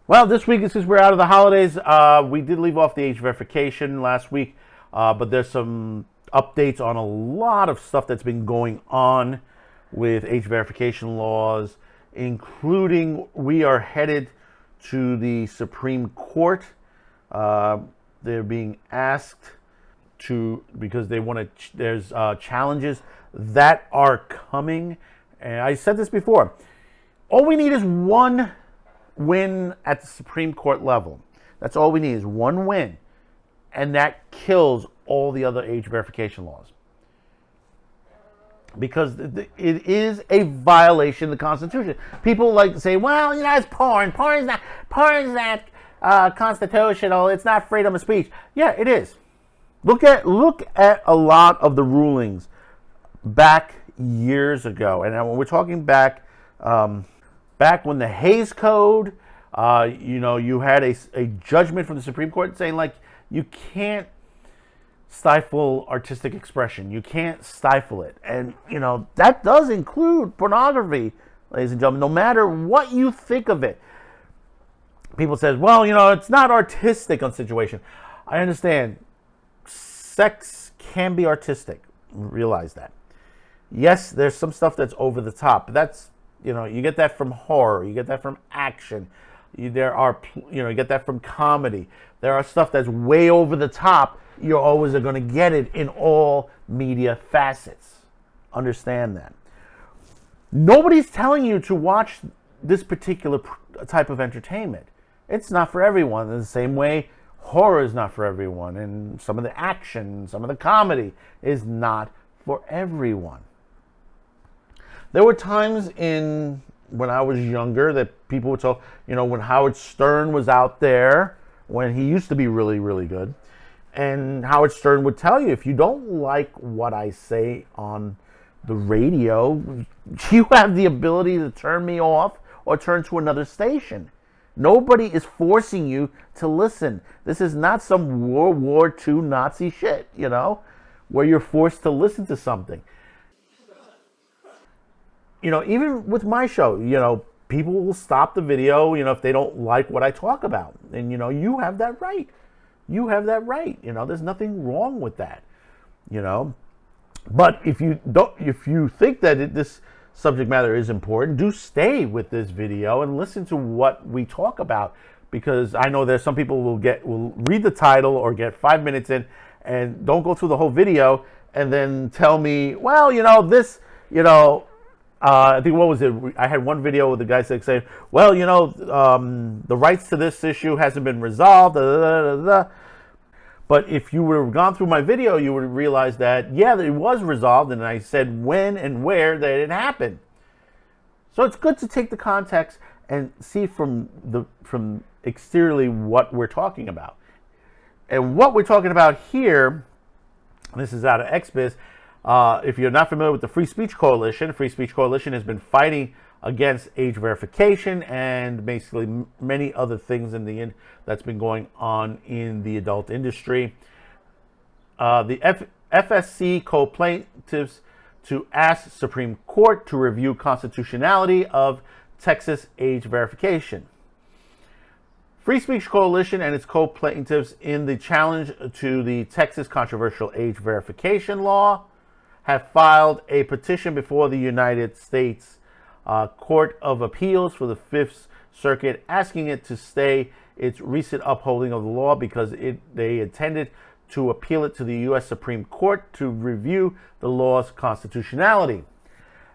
Well, this week, since we're out of the holidays, we did leave off the age verification last week, but there's some updates on a lot of stuff that's been going on with age verification laws, including we are headed to the Supreme Court. They're being asked to, because they want to, there's challenges that are coming. And I said this before, all we need is one win at the Supreme Court level. That's all we need is one win. And that kills all the other age verification laws. Because it is a violation of the Constitution. People like to say, well, you know, it's porn. Porn's not constitutional. It's not freedom of speech. Yeah, it is. Look at a lot of the rulings back years ago. And when we're talking back when the Hays Code, you had a judgment from the Supreme Court saying, like, you can't stifle artistic expression. You can't stifle it. And, that does include pornography, ladies and gentlemen, no matter what you think of it. People say, well, it's not artistic on situation. I understand. Sex can be artistic. Realize that. Yes, there's some stuff that's over the top, but that's, you get that from horror, you get that from action, you get that from comedy. There are stuff that's way over the top. You're always going to get it in all media facets. Understand that. Nobody's telling you to watch this particular type of entertainment. It's not for everyone. In the same way, horror is not for everyone, and some of the action, some of the comedy is not for everyone. There were times when I was younger that people would tell, when Howard Stern was out there, when he used to be really, really good, and Howard Stern would tell you, if you don't like what I say on the radio, you have the ability to turn me off or turn to another station. Nobody is forcing you to listen. This is not some World War II Nazi shit, where you're forced to listen to something. Even with my show, people will stop the video, if they don't like what I talk about. And, you have that right. You have that right. There's nothing wrong with that, But if you think that this subject matter is important, do stay with this video and listen to what we talk about. Because I know there's some people will read the title or get 5 minutes in and don't go through the whole video and then tell me, well, I think, what was it? I had one video with the guy saying, well, the rights to this issue hasn't been resolved. But if you would have gone through my video, you would have realized that, yeah, it was resolved. And I said when and where that it happened. So it's good to take the context and see from exteriorly what we're talking about. And what we're talking about here, this is out of XBiz. If you're not familiar with the Free Speech Coalition has been fighting against age verification and basically many other things that's been going on in the adult industry. The FSC co-plaintiffs to ask Supreme Court to review constitutionality of Texas age verification. Free Speech Coalition and its co-plaintiffs in the challenge to the Texas controversial age verification law have filed a petition before the United States Court of Appeals for the Fifth Circuit, asking it to stay its recent upholding of the law because they intended to appeal it to the U.S. Supreme Court to review the law's constitutionality.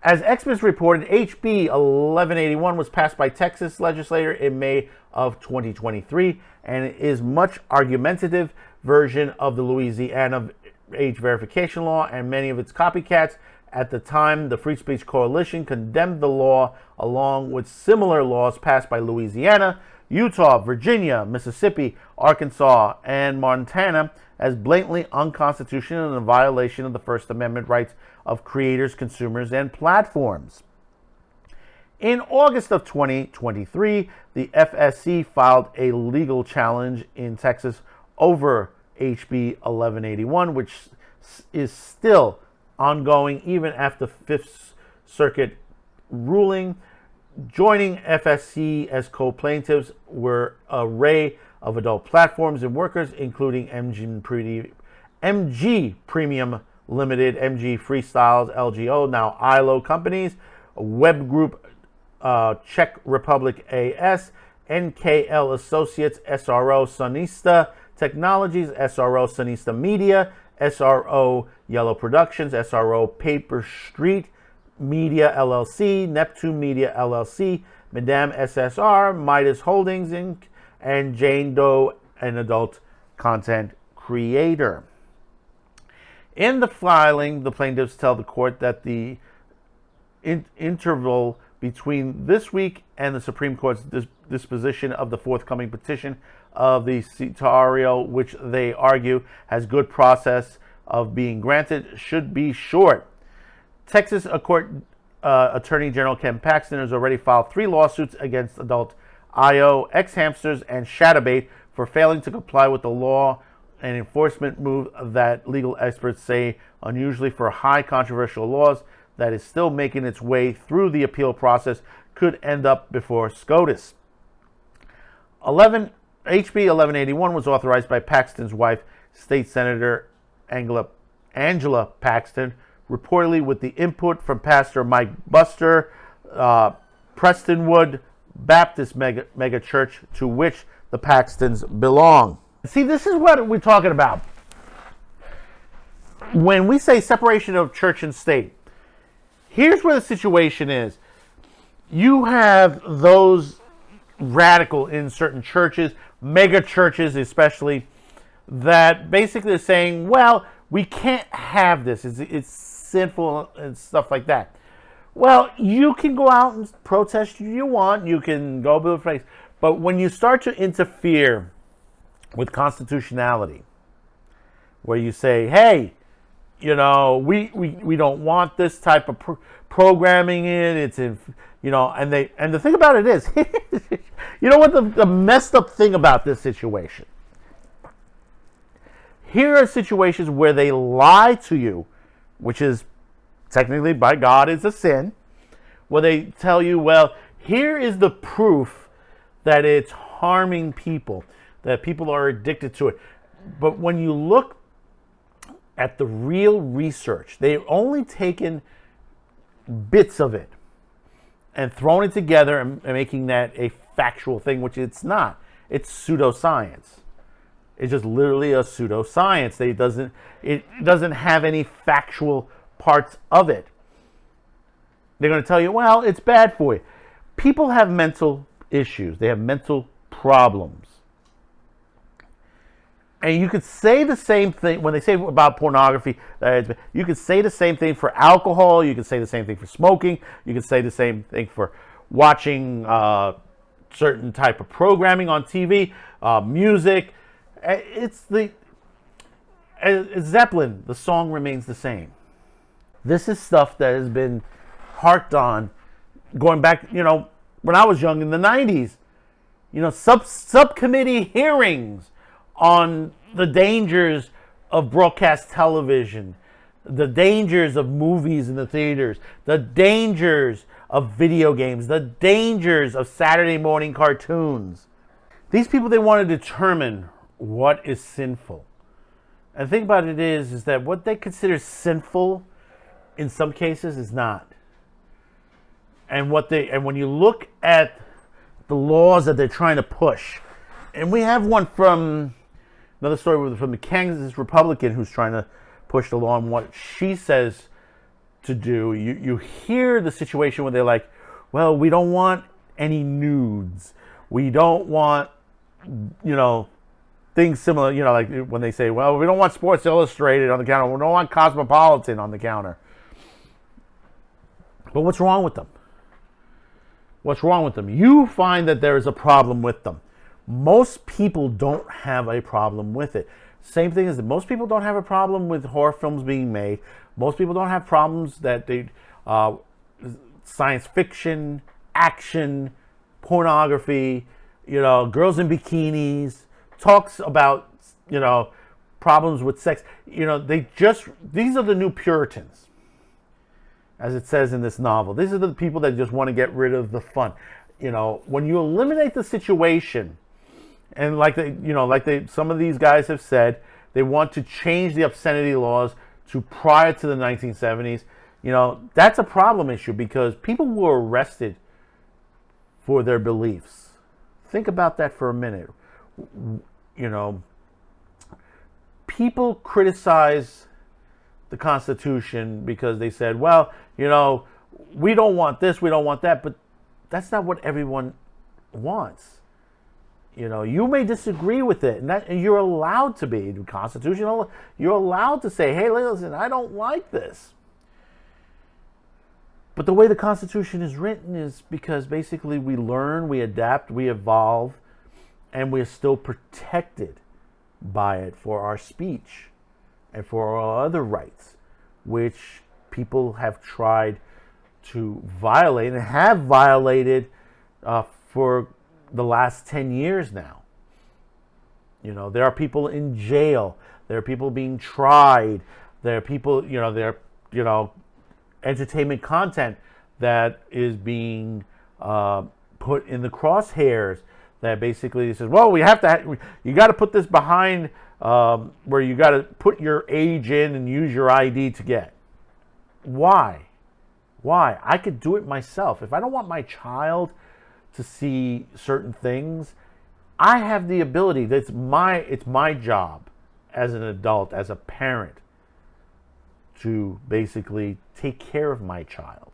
As XBiz reported, HB 1181 was passed by Texas legislature in May of 2023 and is much argumentative version of the Louisiana age verification law and many of its copycats. At the time, the Free Speech Coalition condemned the law along with similar laws passed by Louisiana, Utah, Virginia, Mississippi, Arkansas, and Montana as blatantly unconstitutional and a violation of the First Amendment rights of creators, consumers, and platforms. In August of 2023, the FSC filed a legal challenge in Texas over HB 1181, which is still ongoing even after Fifth Circuit ruling. Joining FSC as co-plaintiffs were an array of adult platforms and workers, including MG Premium Limited, MG Freestyles, LGO, now ILO companies, Web Group, Czech Republic AS, NKL Associates, SRO Sonista Technologies, SRO Sonista Media, SRO Yellow Productions, SRO Paper Street Media LLC, Neptune Media LLC, Madame SSR, Midas Holdings Inc., and Jane Doe, an adult content creator. In the filing, the plaintiffs tell the court that the interval between this week and the Supreme Court's disposition of the forthcoming petition of the Citario, which they argue has good process of being granted, should be short. Texas Attorney General Ken Paxton has already filed 3 lawsuits against Adult IO, X-Hamsters, and Shadowbait for failing to comply with the law, an enforcement move that legal experts say unusually for high controversial laws that is still making its way through the appeal process could end up before SCOTUS. HB 1181 was authorized by Paxton's wife, State Senator Angela Paxton, reportedly with the input from Pastor Mike Buster, Prestonwood Baptist mega church to which the Paxtons belong. See, this is what we're talking about. When we say separation of church and state, here's where the situation is. You have those radical in certain churches, mega churches especially, that basically are saying, well, we can't have this. It's sinful and stuff like that. Well, you can go out and protest if you want. You can go build a place. But when you start to interfere with constitutionality, where you say, hey, we don't want this type of programming in. It's in, and the thing about it is, you know what the messed up thing about this situation? Here are situations where they lie to you, which is technically by God is a sin, where they tell you, well, here is the proof that it's harming people, that people are addicted to it. But when you look at the real research, they've only taken bits of it and thrown it together and making that a factual thing, which it's not. It's pseudoscience. It's just literally a pseudoscience. It doesn't have any factual parts of it. They're going to tell you, well, it's bad for you. People have mental issues. They have mental problems. And you could say the same thing when they say about pornography. You could say the same thing for alcohol. You could say the same thing for smoking. You could say the same thing for watching certain type of programming on TV, music. It's Zeppelin. The song remains the same. This is stuff that has been harked on going back, when I was young in the 90s. Subcommittee hearings on the dangers of broadcast television, the dangers of movies in the theaters, the dangers of video games, the dangers of Saturday morning cartoons. These people, they want to determine what is sinful. And the thing about it is that what they consider sinful in some cases is not. And when you look at the laws that they're trying to push, and we have one from another story from the Kansas Republican who's trying to push the law and what she says to do. You hear the situation where they're like, well, we don't want any nudes. We don't want, things similar, like when they say, well, we don't want Sports Illustrated on the counter. We don't want Cosmopolitan on the counter. But what's wrong with them? What's wrong with them? You find that there is a problem with them. Most people don't have a problem with it. Same thing as that most people don't have a problem with horror films being made. Most people don't have problems that they science fiction, action, pornography, girls in bikinis, talks about, problems with sex. These are the new Puritans. as it says in this novel. These are the people that just want to get rid of the fun. When you eliminate the situation, and some of these guys have said, they want to change the obscenity laws to prior to the 1970s. That's a problem issue, because people were arrested for their beliefs. Think about that for a minute. People criticize the Constitution because they said, well, we don't want this, we don't want that, but that's not what everyone wants. You may disagree with it, and you're allowed to be constitutional. You're allowed to say, hey, listen, I don't like this. But the way the Constitution is written is because basically we learn, we adapt, we evolve, and we're still protected by it for our speech and for our other rights, which people have tried to violate and have violated for the last 10 years now. There are people in jail. There are people being tried. There are people, entertainment content that is being put in the crosshairs, that basically says, well, you got to put this behind where you got to put your age in and use your ID to get. Why? I could do it myself. If I don't want my child to see certain things, I have the ability. It's my job as an adult, as a parent, to basically take care of my child.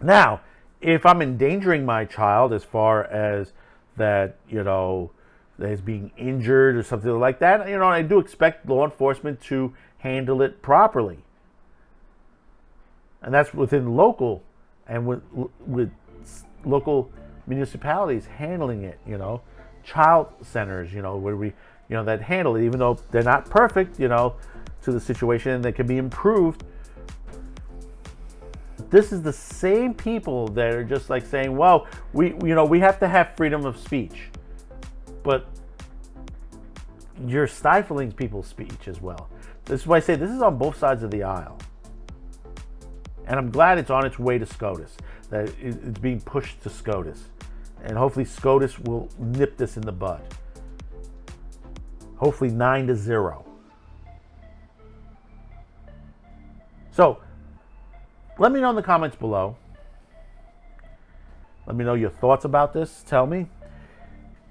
Now, if I'm endangering my child as far as that, that is being injured or something like that, I do expect law enforcement to handle it properly. And that's within local and with local municipalities handling it, child centers, where we, that handle it, even though they're not perfect, to the situation, and they can be improved. This is the same people that are just like saying, well, we have to have freedom of speech, but you're stifling people's speech as well. This is why I say this is on both sides of the aisle. And I'm glad it's on its way to SCOTUS, that it's being pushed to SCOTUS. And hopefully SCOTUS will nip this in the bud. Hopefully 9-0. So, let me know in the comments below. Let me know your thoughts about this. Tell me.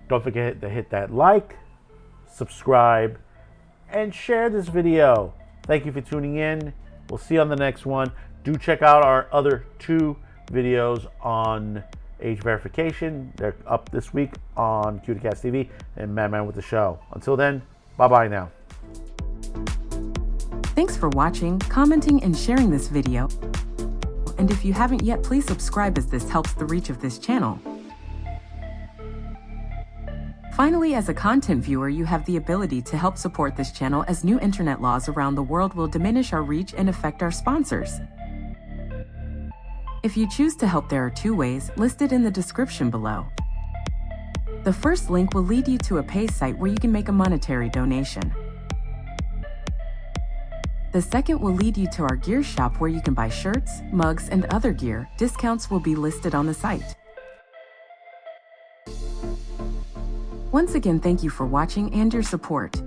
Don't forget to hit that like, subscribe, and share this video. Thank you for tuning in. We'll see you on the next one. Do check out our other 2 videos on age verification. They're up this week on CutiCast TV and Madman with the Show. Until then, bye-bye now. Thanks for watching, commenting, and sharing this video. And if you haven't yet, please subscribe, as this helps the reach of this channel. Finally, as a content viewer, you have the ability to help support this channel, as new internet laws around the world will diminish our reach and affect our sponsors. If you choose to help, there are 2 ways listed in the description below. The first link will lead you to a pay site where you can make a monetary donation. The second will lead you to our gear shop, where you can buy shirts, mugs, and other gear. Discounts will be listed on the site. Once again, thank you for watching and your support.